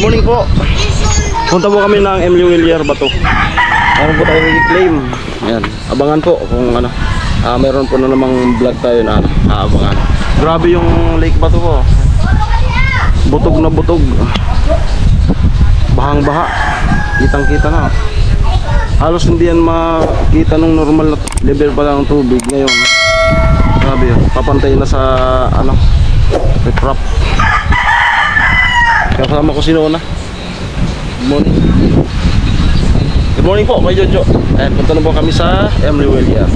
morning po. Punta po kami ng MU Villar Bato. Meron po tayong i-claim. Ayan, abangan po kung ano. Meron po na namang vlog tayo na abangan. Grabe yung Lake Bato po. Butog na butog. Bahang baha. Kitang kita na. Halos hindi yan makita nung normal na level pa lang ng tubig ngayon. Grabe yun. Papantay na sa ano, riprap. Kasama ko si Nona. Good morning. Good morning po kay Jojo. Ayan, punta na po kami sa MU Villar.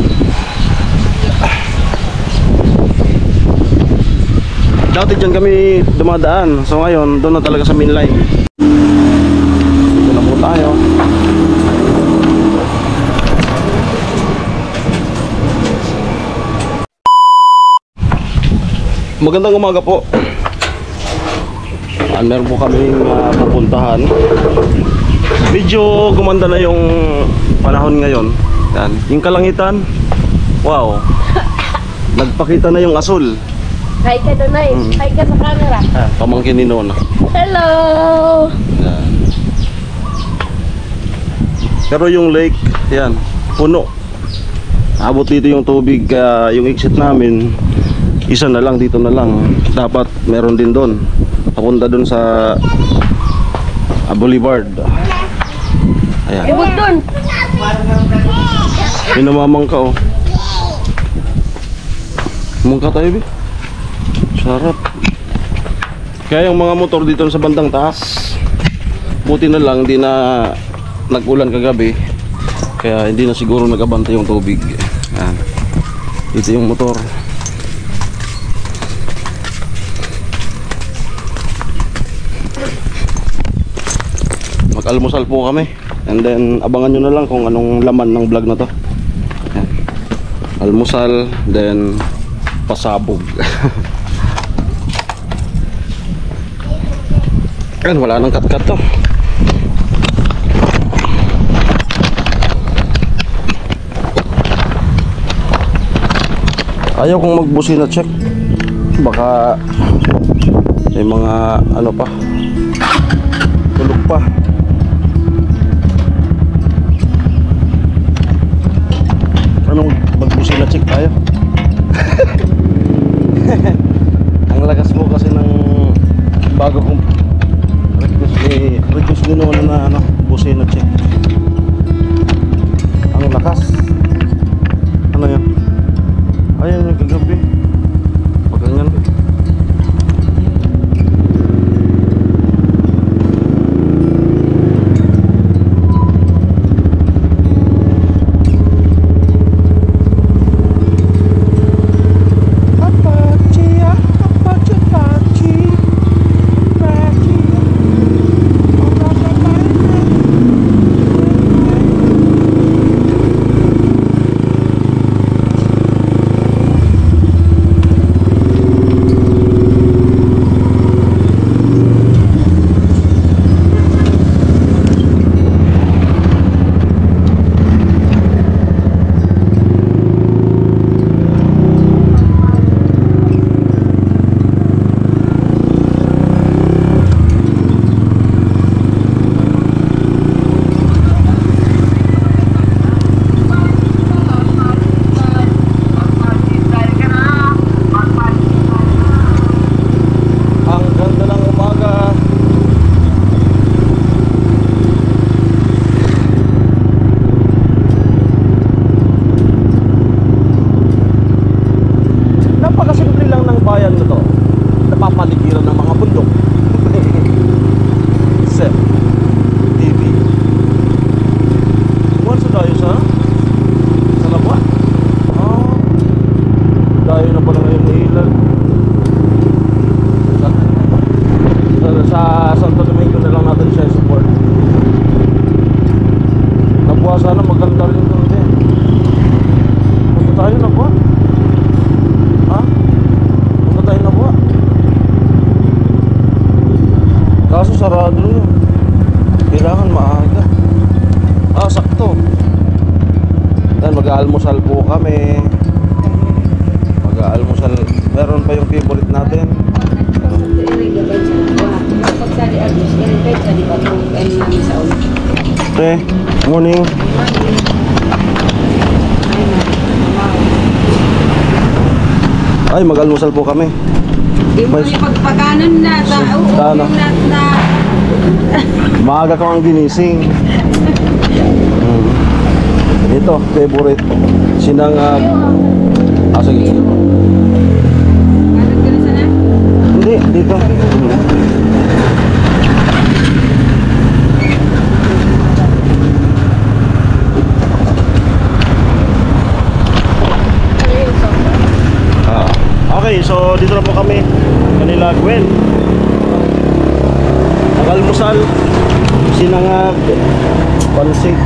Dati dyan kami dumadaan. So ngayon, doon na talaga sa main line. Dito na po tayo. Magandang umaga po. Meron po kaming pupuntahan. Medyo gumanda na yung panahon ngayon. Yan. Yung kalangitan, wow, nagpakita na yung asul. Hi ka doon ay. Hi ka sa camera. Pamangkin ni Nona. Hello. Yan. Pero yung lake, yan, puno. Abot dito yung tubig. Yung exit namin, isa na lang, dito na lang. Dapat meron din doon. Papunta doon sa Boulevard. Ayan. Ibig doon. Minamamang ka, oh. Mungka tayo, bi. Sarap. Kaya yung mga motor dito sa bandang taas, buti na lang hindi na nag-ulan kagabi. Kaya hindi na siguro nag-abante yung tubig. Ayan. Dito yung motor. Mag-almusal po kami. And then abangan nyo na lang kung anong laman ng vlog na to. Ayan. Almusal, then pasabog. Ayan, wala nang kat-kat to. Ayaw kong magbusi na check. Baka may mga ano pa, tulog pa. Anong magbusi na check tayo? Ang lakas mo kasi ng bago kong request ni Nona na ano, busi na check. Ang lakas. Ano yan? Ayan yung kagabi. Pag ganyan. Sana maganda rin ito din. Punta tayo na buwan. Ha? Punta tayo na buwan. Kaso sarado yun. Kailangan maaga. Sakto. Then mag-aalmusal po kami. Mag-aalmusal. Meron pa yung favorite natin. ano namin sa ulo. Te, morning. Ay, mag-almusal po kami. Di mo May- ipagpakanan na. Tama. Na. Maaga ka ang ginising. Ito, favorite. Sinangag. Ah, sige. Anong ganun sana? Hindi, dito. Ah, okay, so dito na po kami. Kanila Gwen. Nag-almusal. Sinangag. Pansit.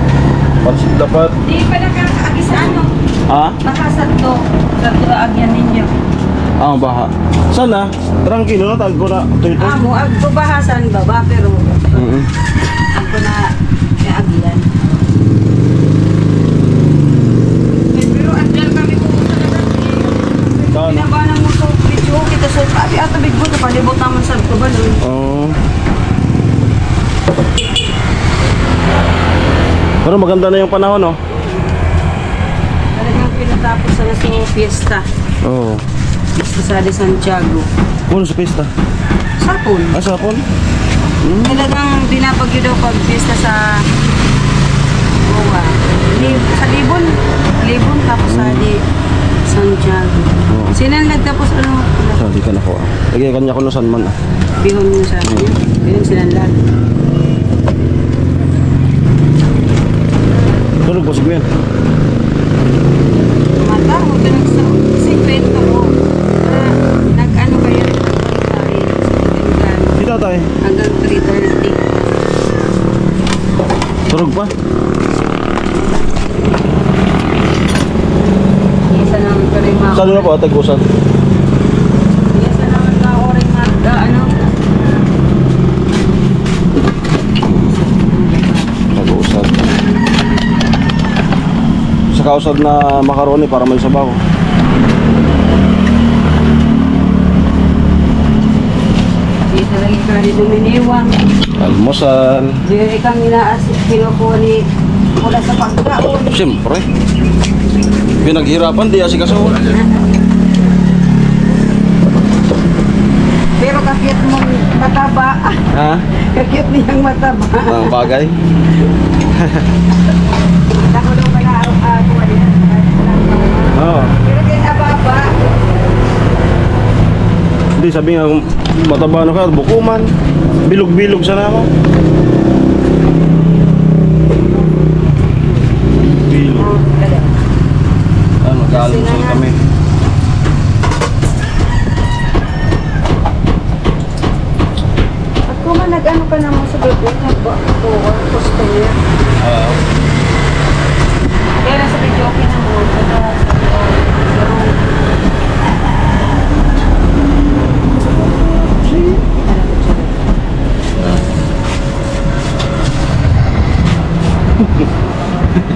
Pansit dapat. Di pa nakakaagis ano. Ah? Baka satlo. Satlo agyan ninyo. Ah, baha. Sana, tranquilo na, tag ko na. Ito. Amo, agbabahasan baba pero ako na agyan. Pero andyan kami pumunta na natin. Saan? Pinabanan mo sa video kita sa abi ato bigbo to palibot naman sa ko ba nun. Oh. Pero maganda na yung panahon, no? Talagang pinatapos na sa fiesta. Oo. Fiesta sa de Santiago. Puno sa pista. Sapon. Ah, sapon? Talagang binabagyo daw pag fiesta sa Goa. Sa Libon. Libon tapos sa de Santiago. Sinanlag tapos ano? Ah, di ka na ko. Lagi kanya ko na saan man. Bihon mo sa akin. Bihon sinanlag. Tulog po si Gwen. Mata mo ka sa sekreto mo. Nag-ano kayo rin sa Dito tayo. hanggang 3:30. Tulog pa. Isa naman ka rin mga... Saan na po, tag-usan? Isa naman ka orin ano? Tag-usan. Sa kausad na makaroni para may sabaw. Dito lagi ka rin duminiwang. Almusal. Dito kang inaasip kinukuha ni mula sa pagkaon. Siyempre. Pinaghirapan, di asikaso. Pero kakit mong mataba. Ha? Kakit niyang mataba. Ang bagay. Ako daw pala araw-araw. Oo. Pero din ababa. Hindi, sabi nga, kung mataba na ka, bukuman. Bilog-bilog sana ako. Bilog. Ah, mag-aalmusal kami. At kung nag-ano ka naman sa bebe, nag-tuwa, customer. Kaya nasa video okay na mo.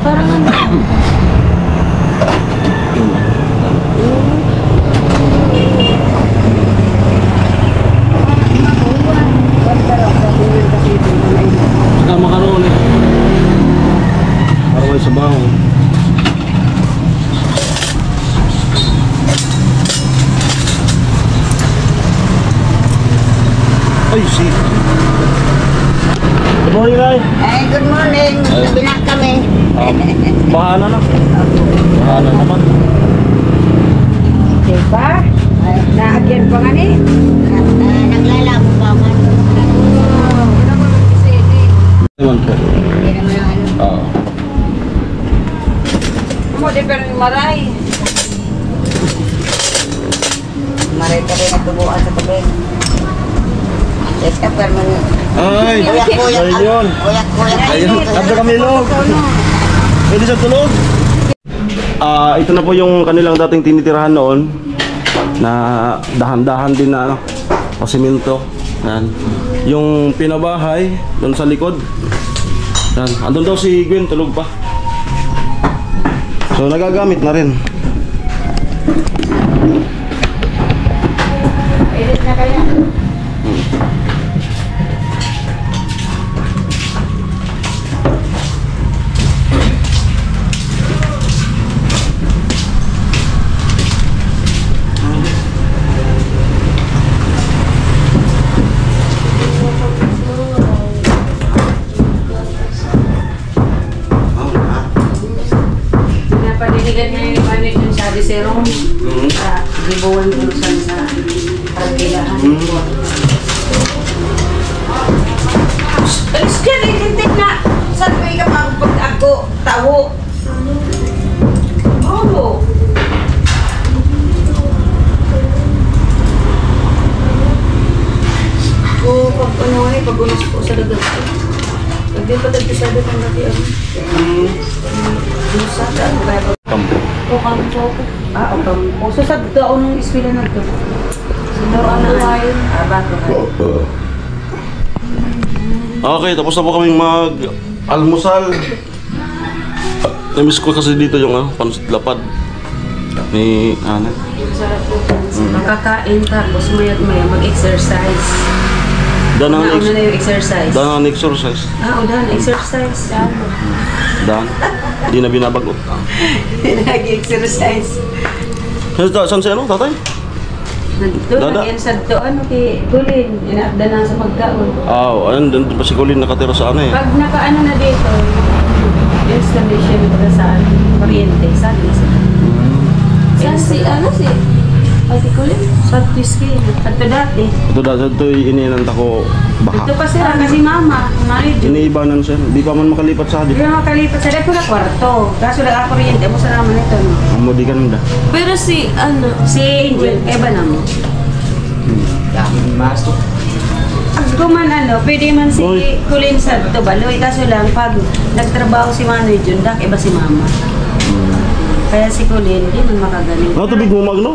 Parang ano? Saka makaroni. Para may sabaw. Ay, si. Good morning, Nay. Ay, good morning. Sabi na kami. Bahana na. Bahana naman. Diba? Naagyan pa nga ni. Naglalabo pa man. Ewan po. Oo. Mo di pero maray. Maray ka rin nagtubuan sa tabi. Esta pero man. Ay, Kuyak, ayun. kuyak. Ayun, abda kami log. Pwede siya tulog? Ito na po yung kanilang dating tinitirahan noon na dahan-dahan din na ano, pasimento. Yan. Yung pinabahay doon sa likod. Yan. Andun daw si Gwen, tulog pa. So nagagamit na rin. Edit na kaya. Ilan na yung ano yung sabi si Rom. Libuan ko sa Arkilahan. Alis ka, itintik na! Saan ba ka pag ako tawo? Oo. O pag ano ay, pag unos po sa dagat ko. Pag di pa tagpisado ng dati ano. Unos sa ano kaya pag... Kampo. O kampo ko. O kampo. So sa daon ng eskwela na to. Sa daon na ngayon. Bago ka. Okay, tapos na po kaming mag-almusal. Namiss ko kasi dito yung pansit lapad ni Ana. Sarap po. Makakain tapos maya mag-exercise. Danang Nauna na yung exercise. exercise. O dan, exercise. Dan. Di na binabagot. Nag-exercise. Saan si ano, tatay? Nandito, Dada. nagyan sa doon, kay Gulin. Inaabda na sa pagkaon. Ayun, doon pa si Colin nakatira sa ano eh. Pag nakaano na dito, installation para sa kuryente, saan na sila? Saan si, ano si? Ate Colin? Sa Twiski, at dati. Ito ininanta ko Dito baka. pa sila kasi mama, married. Iniibanan siya. Di pa man makalipat sa Hindi adik. na makalipat sa dito na kwarto. Kaso lang kuryente, mo sa naman ito. No? Amodi ka nanda. Pero si, ano? Si Angel, Eva na mo. Pag kuman pwede man si Oy. Kulin sa Tubaloy. Kaso lang, pag nagtrabaho si Manoy dyan, iba si mama. Kaya si Kulin, hindi man makagaling. Ano tubig mo magno?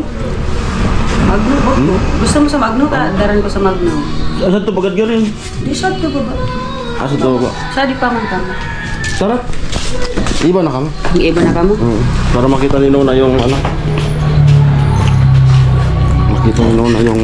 Magno, gusto mo sa Magno ka? Daran ko sa Magno. Saan ito pagad galing? Di shot ko ba? Asa ito ba? Sa di pa man kamo. Tara. Iba na kami. Yung iba na kamo? Para makita ni Nona yung ano. Makita ni Nona yung...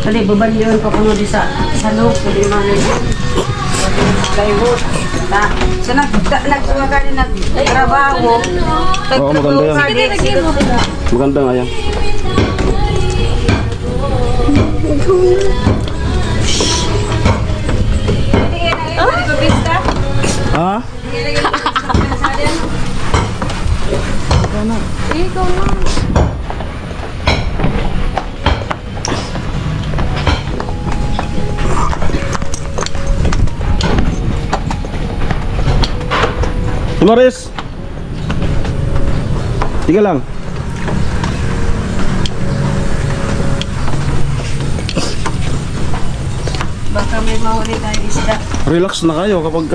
Kali, babandiyon ko kuno di sa loob. Kali Manoy. Plywood. So nagkuha ka rin nagtrabaho. Oo, maganda yan. Maganda nga yan. Ha? Ikaw na. Maris. Tiga lang. Baka may mahuli tayo isda. Relax na kayo kapag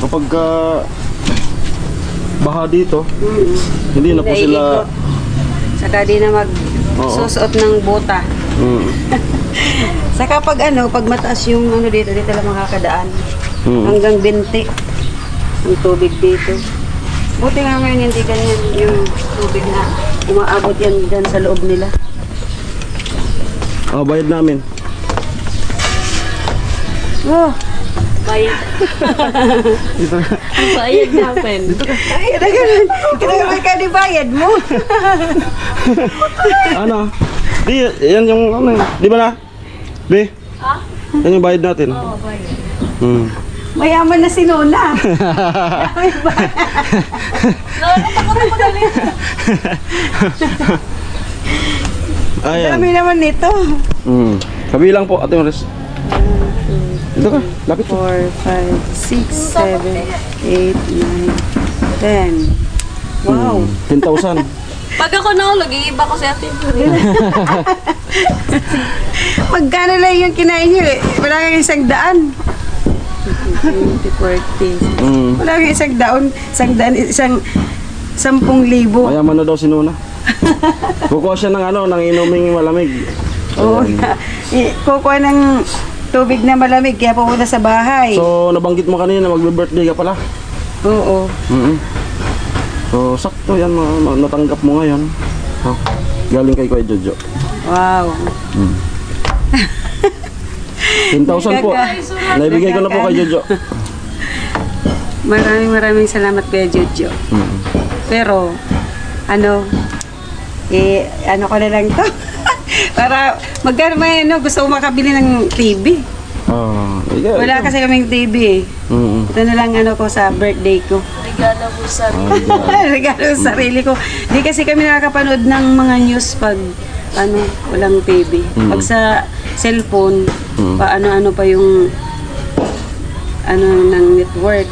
kapag baha dito. Hindi na po sila Saka di na magsusuot ng bota. Saka pag pag mataas yung dito lang makakadaan. Hanggang 20 ang tubig dito. Buti nga ngayon hindi ganyan yung tubig na umaabot yan dyan sa loob nila. bayad namin. Oh, Bayad. Ang bayad namin. ay, kinagawa ka di bayad mo. Ano? Di, yan yung di ba na? Be? Yan yung bayad natin. Oo, bayad. Mayaman na si Nona. Lolo, takot ako dali. Ayan. Dami naman nito. Kabilang po, Ate Maris. Dito ka, lapit ka. 4, 5, 6, 7, 8, 9, 10. Wow. 10,000. Pag ako nahulog, iiba ko si Ate Colin. Magkano lang yung kinain nyo eh? Wala kang 100. 20, 40. Wala kang 100. Isang 10,000. Mayaman na daw si Nona. Kukuha siya ng ng inuming malamig. Oo. Kukuha ng tubig na malamig kaya pumunta sa bahay. So, nabanggit mo kanina, magbe-birthday ka pala. Oo. So, sakto yan, natanggap mo ngayon. Galing kay Kuya Jojo. Wow. 10,000 po. Naibigay ko na po kay Jojo. Maraming salamat Kuya Jojo. Pero, ano ko na lang to. Para, magkano may gusto ko makabili ng TV. Yeah, Wala kasi kaming TV eh. Ito na lang ko sa birthday ko. Regalo mo sa Regalo sa sarili ko. Di kasi kami nakakapanood ng mga news pag walang TV. Pag sa cellphone, paano-ano pa yung ng network.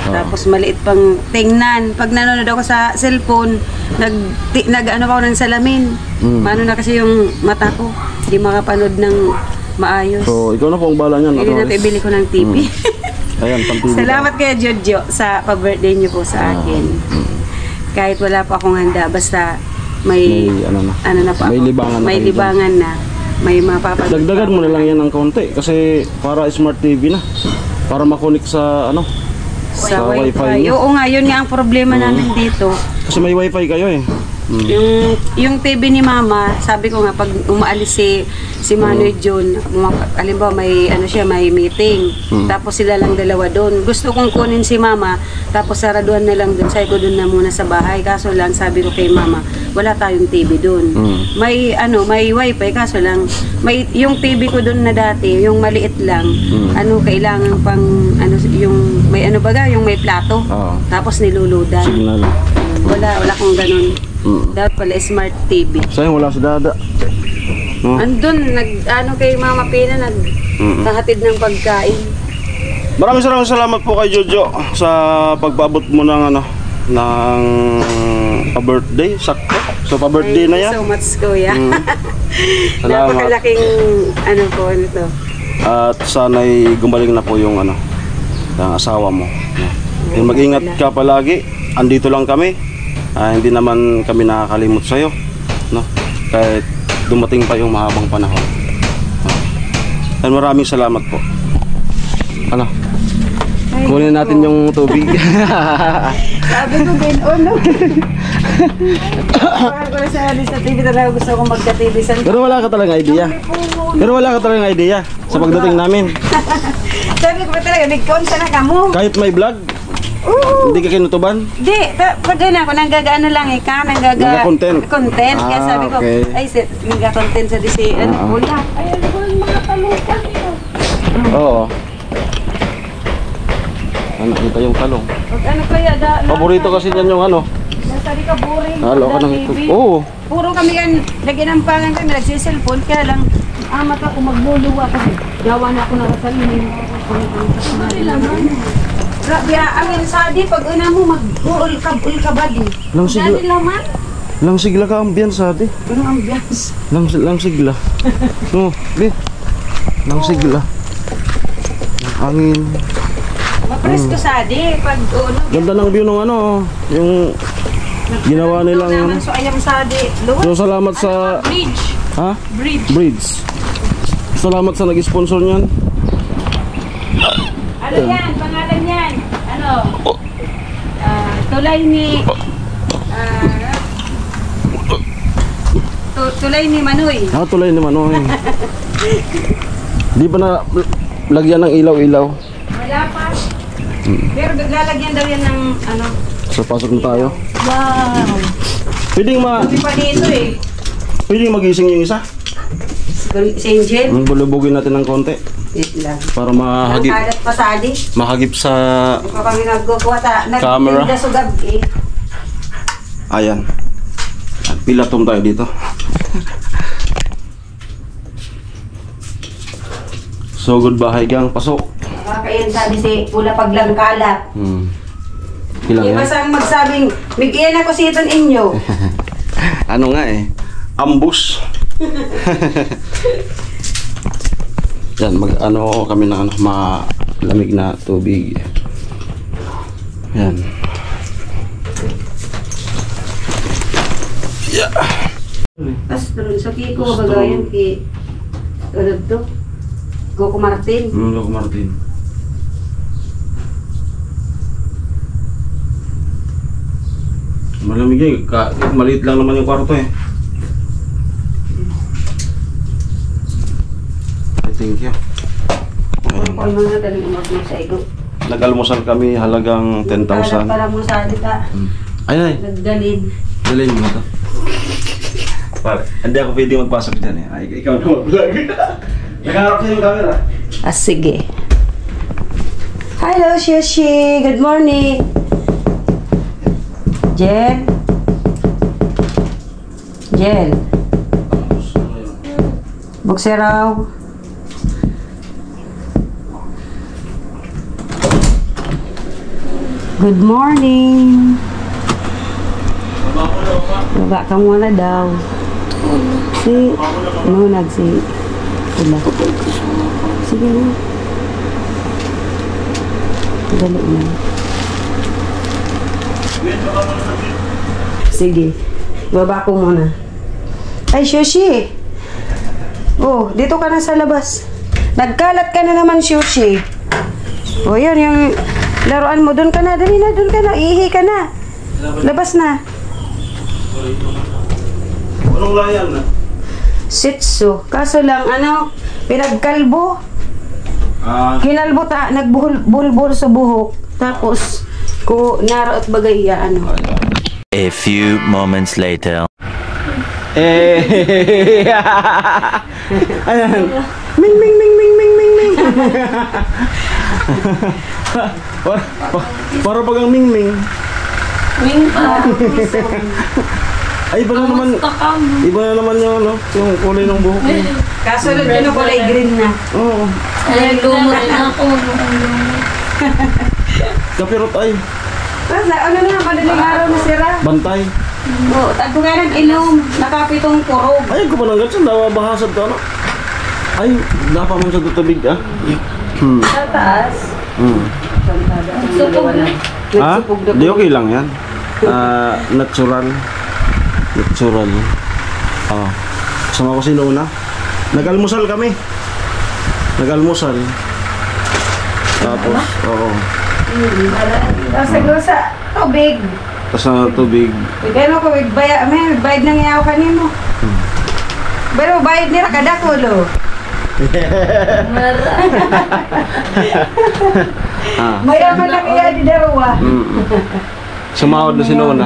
Tapos maliit pang tingnan. Pag nanonood ako sa cellphone, nag-ano pa ako ng salamin. Mano na kasi yung mata ko. Hindi makapanood ng maayos. So, ikaw na po ang bala niyan. Hindi na ibili ko ng TV. Ayan, pang-TV. Salamat kaya Jojo sa pag-birthday niyo po sa akin. Kahit wala pa akong handa, basta may na pa may ako. libangan na May kayo libangan na. May mapapag... Dagdagan mo na lang yan ng konti kasi para smart TV na. Para makunik sa sa wifi wifi. niyo. Oo nga, yun nga ang problema namin dito. Kasi may wifi kayo eh. Yung TV ni Mama, sabi ko nga pag umaalis si Manoy John, halimbawa may may meeting. Tapos sila lang dalawa doon. Gusto kong kunin si Mama, tapos saraduan na lang doon. Sabi ko doon na muna sa bahay. Kaso lang sabi ko kay Mama, wala tayong TV doon. May may wifi kaso lang yung TV ko doon na dati, yung maliit lang. Kailangan pang yung may yung may plato. Tapos niluludan. Signal. Wala akong ganun. Dapat pala smart TV. Sayang wala si Dada. No? Andun, kay Mama Pina, nagkahatid ng pagkain. Maraming salamat po kay Jojo sa pagpaabot mo ng pa-birthday, sakto. So pa-birthday na yan. Thank you so much, Kuya. Salamat. Napakalaking po nito. At sana'y gumaling na po yung ng asawa mo. Yung mag-ingat ka palagi. Andito lang kami. Hindi naman kami nakakalimot sa'yo, no? Kahit dumating pa yung mahabang panahon. Maraming salamat po. Kunin natin yung tubig. Sabi ko din, Parang ko na sa TV talaga gusto kong magka-TV sa... Pero wala ka talagang idea. Sa pagdating namin. Sabi ko pa talaga, nag-consa na kamo. Kahit may vlog, hindi ka kinutuban? Hindi, pag ako nanggagaano lang Nagga-content. Content. Kaya sabi ko, okay. nagga-content sa DC. Wala. Ayan ko yung mga talupan ito. Oo. Nakita yung talong. Kaya, Paborito kasi niyan yung nasabi ka boring. Halo ka ng ito. Oo. Puro kami yan, naginampangan kami, nagsiselfon. Kaya lang, amat ako magluluwa kasi gawa na ako nakasalinin. Grabe, amin sadi, pag una mo mag-uul ka ba di? Lang sigla. Lang sigla ka ambience sadi. Anong ambience? Lang sigla. No, lang sigla. Angin. Mapresko sadi, pag uno. Ganda ng view ng yung ginawa nilang So ayam sadi. So salamat sa bridge. Ha? Bridge. Salamat sa nag-sponsor niyan. Ano yan? Pangalan yan? Tulay ni... tulay ni Manoy. Tulay ni Manoy. Di ba na lagyan ng ilaw-ilaw? Wala pa. Pero lalagyan daw yan ng So pasok na tayo. Wow. Pwedeng Hindi pa dito Pwedeng magising yung isa. Si Angel. Bulubugin natin ng konti. Wait lang. Para mahagip. Ang kalat pa sadi. Mahagip sa Ito kami nagkukuha camera. Nagtinda sugab Ayan. Pilatom tayo dito. So goodbye gang, pasok. Kakayan sabi si Pula Paglangkalat. Ilang yan? Ibasang magsabing, bigyan ako sa iton inyo. Ano nga ambush. Yan, kami ng malamig na tubig. Yan. Yeah. Astron, sa Kiko, bagay ki to? Coco Martin. Coco Martin. Malamig maliit lang naman yung kwarto Thank you. Kung mga daling umag mo sa igo. Nag-almusal kami halagang 10,000. Para mo salita. Ay, ay. Naggalid. Dalhin mo to. Pare, hindi ako pwede magpasok dyan eh. Ay, ikaw na mag-vlog. Nakaharap siya yung camera. Ah, sige. Hello, Shushi. Good morning. Jen? Jen? Buksiraw. Good morning. Baba ka muna daw. Si, si, wala. Sige na. Dali na. Sige. Baba ko muna. Ay, Shushi. Oh, dito ka na sa labas. Nagkalat ka na naman, Shushi. Oh, yun, yung laruan mo. Doon ka na. Dali na, doon ka na. Ihi ka na. Labas na. Anong layan na? Shih Tzu. Kaso lang, pinagkalbo. Kinalbo nagbuhol-buhol sa buhok. Tapos, naro at bagay A few moments later. Ayan. Ming, ming, ming, ming, ming, ming, ming. Para bagang ming, ming. Ming pa. Ay, iba na naman yung kulay ng buhok. Kaso lang, kulay green na. Oo. Ay, lumot na ako. Kapirot ay. Kasi, madaling araw na sira. Bantay. Oo, tago nga ng inom. Nakapitong kurog. Ay, ko pa nang gansan. Bahasad ka, no? Ay, napa mo sa tutubig, ah. Sa taas. Supog na. Ha? Di okay lang yan. Natural. Natural. Sama ko si Nona. Nag-almusal kami. Nag-almusal. Tapos, oo. Tapos sa tubig. Tapos na tubig. Gano'n ko, bayad nang iyaw kanino. Pero bayad nila kada kulo. Mayaman lang iya di darawa. Sumawad na si Nona.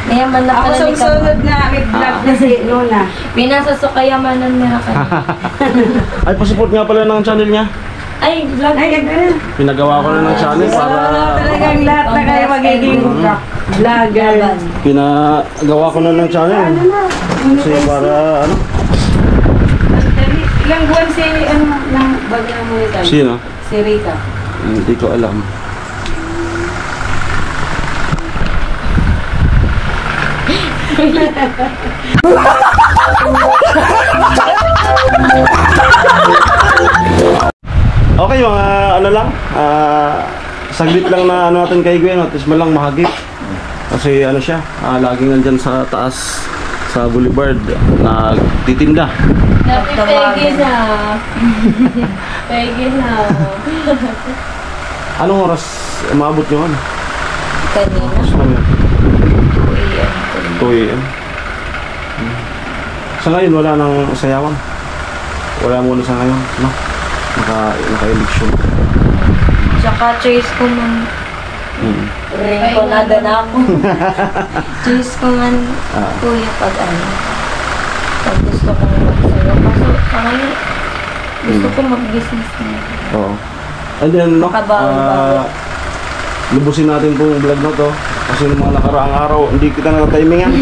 Mayaman na Ako pala ni susunod na may vlog na si Nona. Pinasasukayamanan niya ka. Ay, pasipot nga pala ng channel niya. Ay, vlog. Ay, gano'n. Pinagawa ko na ng channel para... Talagang lahat na kayo magiging vlogger. Pinagawa ko na ng channel. Kasi para ano? Ilang buwan si ng bago na mo nito? Sino? Si Rita. Hindi ko alam. Okay, mga ano lang, saglit lang na ano natin kay Gwen, at least malang mahagip. Kasi ano siya, laging nandyan sa taas sa boulevard, nagtitinda. Napipegi na. Pegi na. Anong oras umabot nyo? Ano? Kanina. Oras lang yun. 2 a.m. 2 a.m. Sa ngayon, wala nang sayawan. Wala muna sa ngayon, no? Naka-election. Tsaka choice ko man. Ring ko na ako. Choice ko man, kuya, pag pag gusto kong magsayo. Kaso sa ngayon, gusto ko mag-business na. Oo. And then, no? Makabawal-bawal. Lubusin natin itong vlog na to. Kasi nung mga nakaraang araw, hindi kita na-timingan.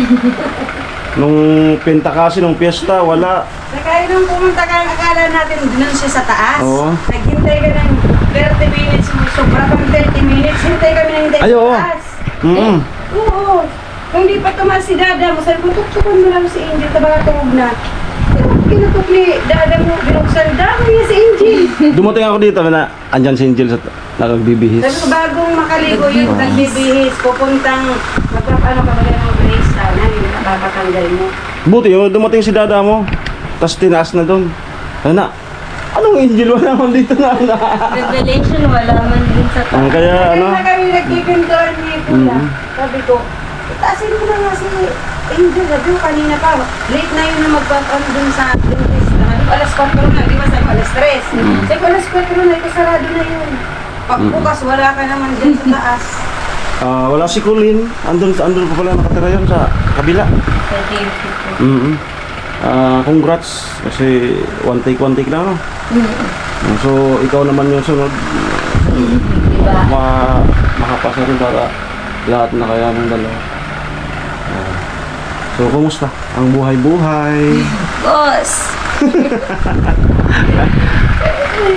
Nung penta kasi, nung piyesta, wala. Nakaya nung pumunta ka, akala natin doon siya sa taas. Oo. Naghintay ka ng 30 minutes, sobra pang 30 minutes, hintay kami ng hintay Ay, oo. sa taas. Mm-hmm. Oo. Kung di pa tumas si Dada mo, sabi ko, tuktukan mo lang si Angel, tabagatulog na. Kinutukli, Dada mo, binuksan, dami niya si Angel. Dumating ako dito, andyan si Angel sa nagbibihis. Sabi ko, bagong makaligo yun, nagbibihis, pupuntang, magpapano ka ba ng brace, sana, yung nakakatanggal mo. Buti yun, dumating si Dada mo. Tapos tinaas na doon. Anong Angel? Wala naman dito na. Revelation, wala man din sa taas. Kaya ano? Kaya na kami nagkikwentuhan ni Pula. Sabi ko, itaasin mo na nga si Angel. Sabi ko kanina pa, late na yun na magpapano dun sa dentist. alas 4 na, di ba sabi ko alas 3? Sabi ko alas 4 na, ito sarado na yun. Pagbukas, wala ka naman dyan sa taas. Wala si Colin. Andun pa pala nakatira yun sa kabila. Pwede yung people. Congrats kasi one take lang, no? So ikaw naman yung sunod. Diba? Makapasa rin para lahat na kaya ng dalawa. So kumusta ang buhay-buhay? Boss!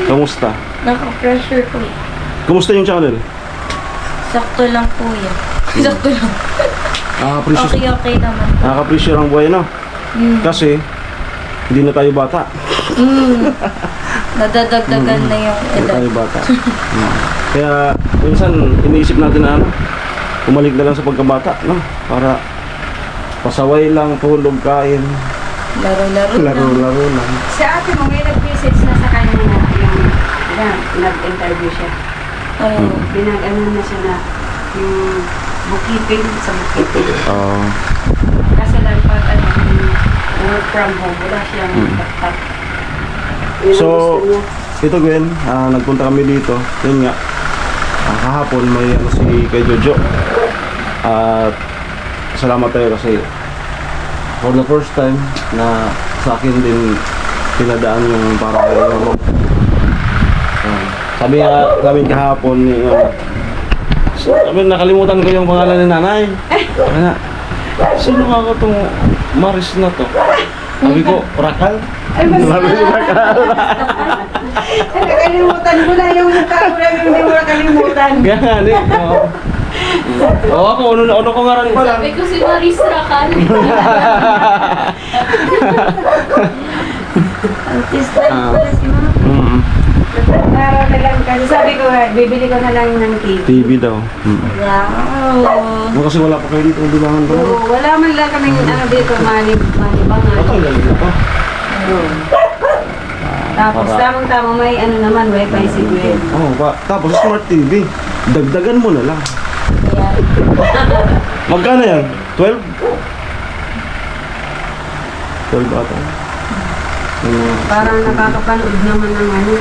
Kumusta? Naka-pressure ko. Kumusta yung channel? Sakto lang po yan. Sakto lang. Okay naman. Nakaka-pressure ang buhay, no? Kasi hindi na tayo bata. Nadadagdagan na yung Hindi edad. tayo bata. Kaya minsan iniisip natin na umalik na lang sa pagkabata, no? Para pasaway lang, tulog, kain, Laro-laro na. laro-laro lang. Si ate mo, may nag-message na sa kanya na yung nag-interview siya. Ayun. Binag-ano na siya na yung bookkeeping sa bookkeeping. Kasi lang pag work from home, wala siyang laptop. Yun ang So, gusto niya. ito Gwen, nagpunta kami dito. Yun nga, kahapon may si kay Jojo. At salamat tayo kasi for the first time na sa akin din pinadaan yung para kay Mama. Sabi nga namin kahapon ni sabi nakalimutan ko yung pangalan ni nanay. Kaya, sino nga ko itong Maris na to? Sabi ko, Rakal? Sabi ko, Rakal. Nakalimutan ko na yung mukha ko lang yung hindi mo nakalimutan. Gani. Ako, ano ko nga rin pala. Sabi ko si Maris Racal. Artista pala si Mama. Araw na lang kasi sabi ko, bibili ko na lang ng TV. TV daw. Wow. Kasi wala pa kayo dito, bilangan pa. Oo, wala man lang kaming ano dito, malibangan. Ako, lalito pa. Tapos tamang-tama may ano naman, wifi si Gwen. Tapos smart TV. Dagdagan mo na lang. Yan. Magkano yan? 12? 12 ata. Parang nakakapanood naman ng ano.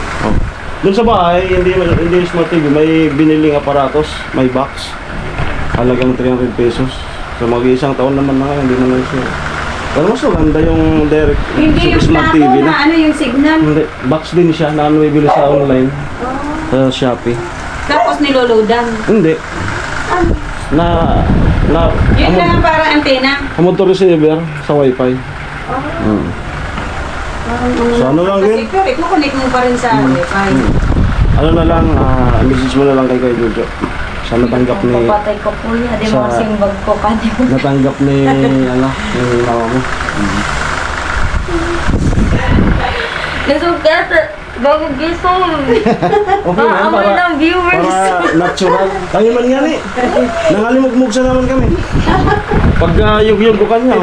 Doon sa bahay, hindi smart TV, may biniling aparatos, may box. Halagang 300 pesos. So mag-iisang taon naman na ngayon, hindi naman siya. Pero mas maganda yung direct Hindi yung smart plato TV na ano yung signal. Hindi, box din siya na ano ibili sa online. Sa Shopee. Tapos niloloadan. Hindi. Na Yun lang ang parang antena. motor receiver sa wifi. So ano lang Kasi yun? pero ikukunik mo pa rin sa wifi. Ano na lang, message mo na lang kay Jojo. Siya natanggap ni Papatay ko po yan. Di Sa- mo kasing bag ko ka. Di mo. natanggap ni ni mama mo. Nasugat. Bago gisong. Okay na, Maamoy ng viewers. para natural. Tayo man nga ni. Nangalimugmug sa naman kami. Pag yug-yug ko kanya.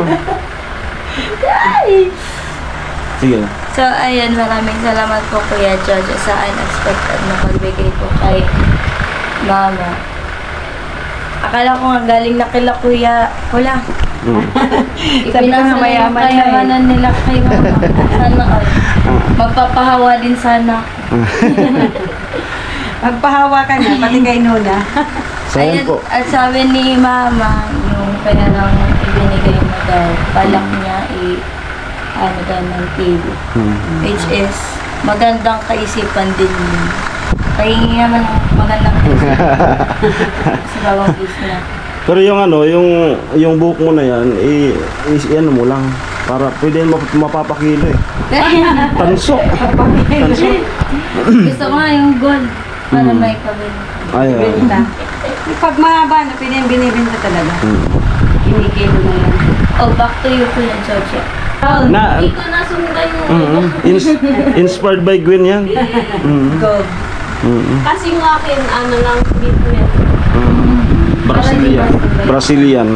Sige na. So, ayun, maraming salamat po Kuya Jojo sa unexpected na pagbigay po kay Mama. Akala ko nga galing na kila Kuya. Wala. Sabi ko nga mayaman na Kayamanan nila kay Mama. Sana all. Magpapahawa din sana. Magpahawa ka na, pati kay Nona. So yan po. At sabi ni Mama, yung kanyang ibinigay mo daw, balak niya ano daw ng TV. Which is, magandang kaisipan din yun. Pahingi naman ng magandang kaisipan. Sa bawang business. Pero yung yung buhok mo na yan, ano mo lang. Para pwede mapapakilo eh. Tanso. Tanso. Gusto ko nga yung gold para may pabili. Ay, Benta. Pag mahaba na, binibenta talaga. Kinikilo na yan. Oh, back to you, Kuya Jojo. Na- Hindi ko nasundan yung Inspired by Gwen yan. gold. Kasi yung akin, ano lang, commitment. Brazilian.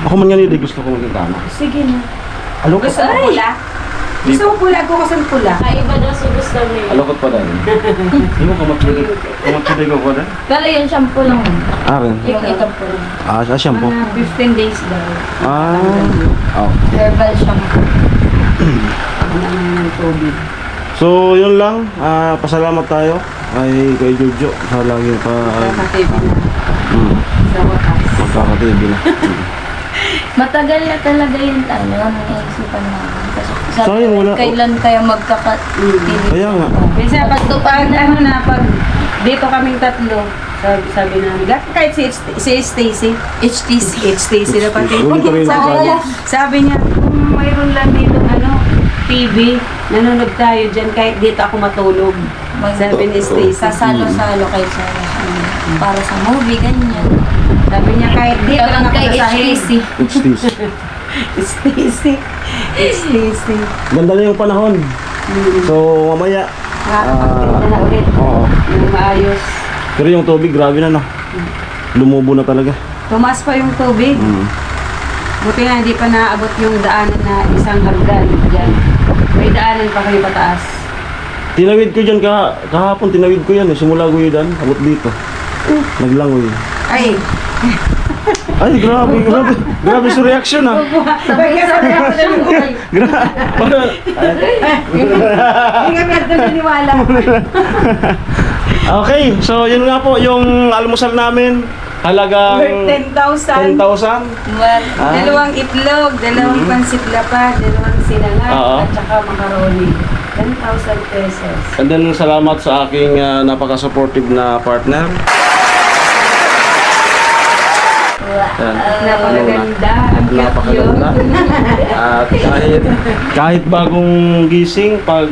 Ako man yan, hindi gusto ko maging tama. Sige na. Alokot. Gusto mo pula? Gusto mo pula? Ako kasi pula. Kaiba daw sa gusto nila. Alokot pa dahil. Hindi mo kamatsuday ko ko dahil? Pero yung shampoo lang. Rin. Yung ito po. Shampoo. Mga 15 days daw. Oh. Herbal shampoo. Ako naman ng tubig. So, yun lang. Pasalamat tayo kay Jojo sa lagi pa Kakatibig na. Sa wakas. magkakatibi na. Matagal na talaga yun tayo. Naisipan namin. Kasi Sayang, wala. kailan kaya magkakatilig? Kaya nga. Minsan pag pag dito kaming tatlo, sabi namin, kahit si Stacy, HTC na pati. Ulit kami Sabi niya, kung mayroon lang dito TV, nanonood tayo dyan, kahit dito ako matulog. Sabi ni Stacy. Sasalo-salo kayo sa para sa movie, ganyan. Sabi niya, kahit dito lang ako Kay nasahin. HTC. Stacy. Ganda na yung panahon. So, mamaya. Nakakapagpinta na ulit. Oo. Yung maayos. Pero yung tubig, grabe na no. Lumubo na talaga. Tumaas pa yung tubig. Buti nga hindi pa naabot yung daanan na isang hagdan dyan. May daanan pa kayo pataas. Tinawid ko dyan kahapon, tinawid ko yan eh. Simula Guyudan, abot dito. Naglangoy. Ay! Ay, grabe sa reaction ah. Sabay ka sabi ako na yung buhay. Hindi kami at naniniwala. Okay, so yun nga po yung almusal namin. Halagang Worth 10,000. 10,000. Dalawang itlog, dalawang pansit lapad, dalawang sinangag, Oo. at saka macaroni. 10,000 pesos. And then salamat sa aking napaka-supportive na partner. Yan. Napakaganda. Ang cute Napakaganda. yun. At kahit bagong gising, pag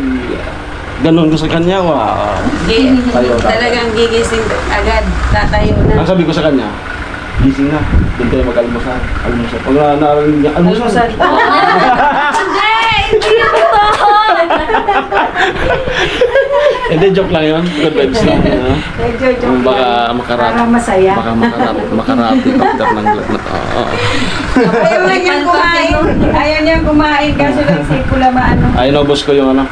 ganun ko sa kanya, wow. Tayo. Talagang gigising agad. Tatayo na. Ang sabi ko sa kanya, gising na, doon tayo mag-almusal. Almusal. Pag narinig niya, almusal. Hindi ako Hindi, joke lang yun. Good vibes lang. Medyo joke Baka lang. makarap. Para masaya. Baka makarapit after ng oo. Ayaw na niyang kumain. Ayaw niyang kumain kaso lang si Pula maano. Ay, naubos ko yung ano.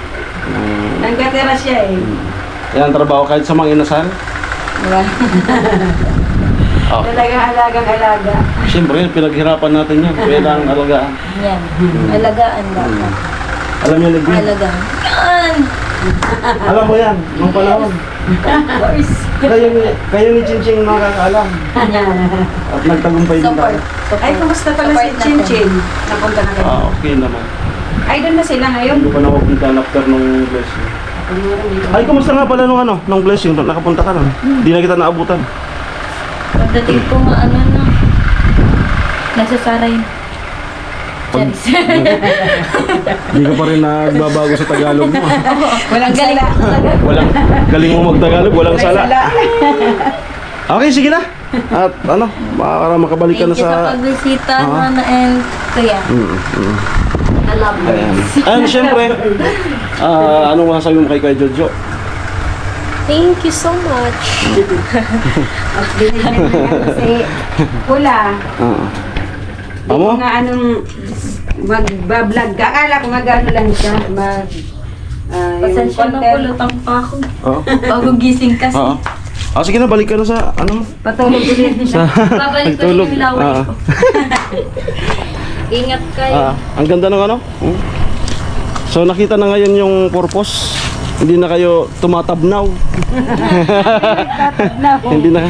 Nagkatira siya eh. Yan, trabaho kahit sa mga inasal. Oh. Talagang alagang-alaga. Siyempre, pinaghirapan natin yan. Kailangan alagaan. Yan. Alagaan dapat. Alam niyo, Ligwin? Alagaan. Yan! Alam mo yan, nung panahon. Kayo ni Chinching makakaalam. At nagtagumpay din tayo. Ay, kumusta pala si Chin Chin? Napunta na kayo. Okay naman. Ay, doon na sila ngayon. Hindi ko pa nakupunta after nung blessing. Ay, kumusta nga pala nung blessing? Nakapunta ka nun. Hindi na kita naabutan. Pagdating ko nga ano na. Nagsasara yun. Charis. Hindi ka pa rin nagbabago sa Tagalog mo. Walang sala. Walang, galing mo mag-Tagalog, walang sala. Okay, sige na. At ano, para makabalik ka na Thank you sa sa... pagbisita, Nana and Kuya. I love you. Ayan. And syempre, anong masasabi mo kay Jojo? Thank you so much. Kasi Pula. Di Amo? ko nga anong magbablog ka. Akala ko mag-ano lang siya. Pasensya na pulutang pa ako. Oo. Bagong gising kasi. Oo. Sige na, balik ka na sa ano mo? Patulog ulit siya. Babalik ko Nagtulog. yung laway ko. Ingat kayo. Ang ganda ng ano? So nakita na ngayon yung purpose. Hindi na kayo tumatabnaw. Hindi na.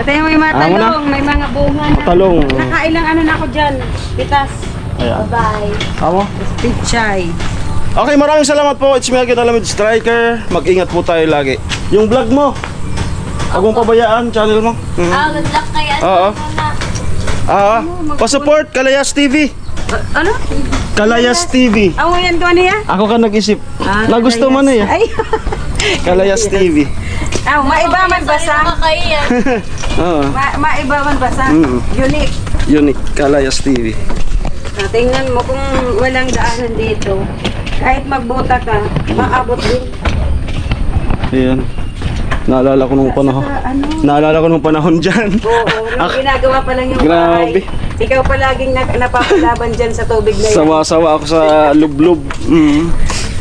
Tayo may mga Amo na? talong, may mga bunga na. Talong. Nakailang ano na ako dyan. Pitas. Ayan. Bye. Amo? Pichay. Okay, maraming salamat po. It's me again, Alamid Striker. Mag-ingat po tayo lagi. Yung vlog mo, huwag mong pabayaan, channel mo. Good luck kay Oo. Pa-support, Kalayas TV. Ano? Kalayas TV. Ang yan ko niya? Ako ka nag-isip. Nagusto mo na eh. Ay. Kalayas TV. Maiba man basa. Oo. Maiba man basa. Unique. Unique, Kalayas TV. Tingnan mo kung walang daanan dito. Kahit magbuta ka, maabot din. Ayan. Naalala ko nung panahon. Naalala ko nung panahon dyan. Oo, ginagawa pa lang yung Grabe. bahay. Ikaw palaging napapalaban dyan sa tubig na yan. Sawa-sawa ako sa lublob.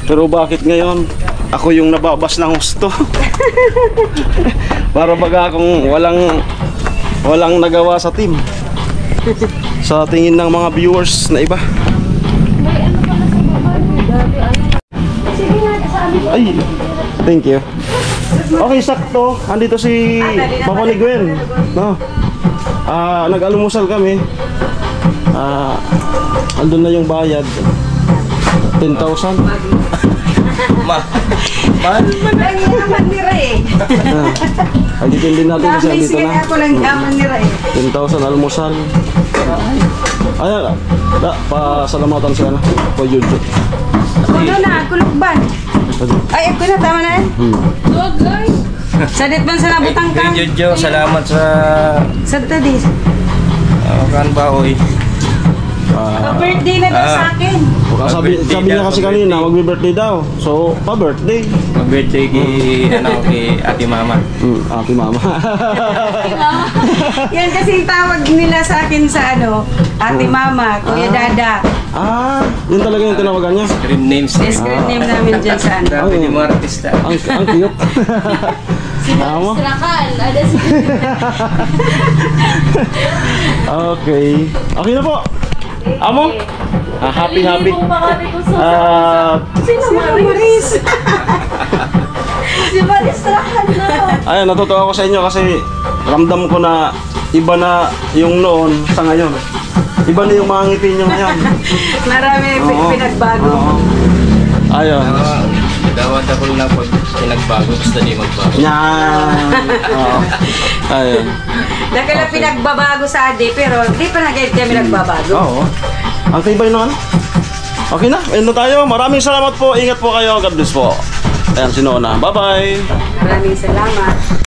Pero bakit ngayon ako yung nababas ng husto? Para baga akong walang nagawa sa team. Sa tingin ng mga viewers na iba. Sige Ay, thank you. Okay, sakto. Andito si Papa ni Gwen. No. Nag-almusal kami. Andun na yung bayad. 10,000. Lang yaman ni Ray. Ay, din natin kasi Namiss andito ka na. ako lang yaman ni Ray. 10,000 almusal. Ayan, pasalamatan siya na. Po YouTube. Ano na, kulukban. Ay, ako na, tama na yan. Sadit man sa nabutang ka. Jojo, salamat sa Sa tadis. kan baoy. Birthday na daw sa akin. Sabi niya kasi kanina, magbe-birthday daw. So, pa-birthday. Mag-birthday kay Ate Mama. Ate Mama. Yan kasi yung tawag nila sa akin sa Ate Mama, Kuya Dada. Yun talaga yung tinawagan niya. Screen names. Screen name namin dyan sa Grabe ni mga artista. Ang cute. Tama. Trakal, ada si Okay. Okay na po. Amo? Happy. Sino Maris? Si Maris Trakal na. Ayun, natutuwa ako sa inyo kasi ramdam ko na iba na yung noon sa ngayon. Iba na yung mga ngiti nyo ngayon. Marami pinagbago. Ayun. Dawat ako na pag pinagbago, basta di magbago. Yan. Oo. Ayun. Dahil pinagbabago sa ade, pero di pa nagayit kami nagbabago. Oo. Ang tibay naman. Okay na, ayun na tayo. Maraming salamat po. Ingat po kayo. God bless po. Ayan si Nona. Bye-bye. Maraming salamat.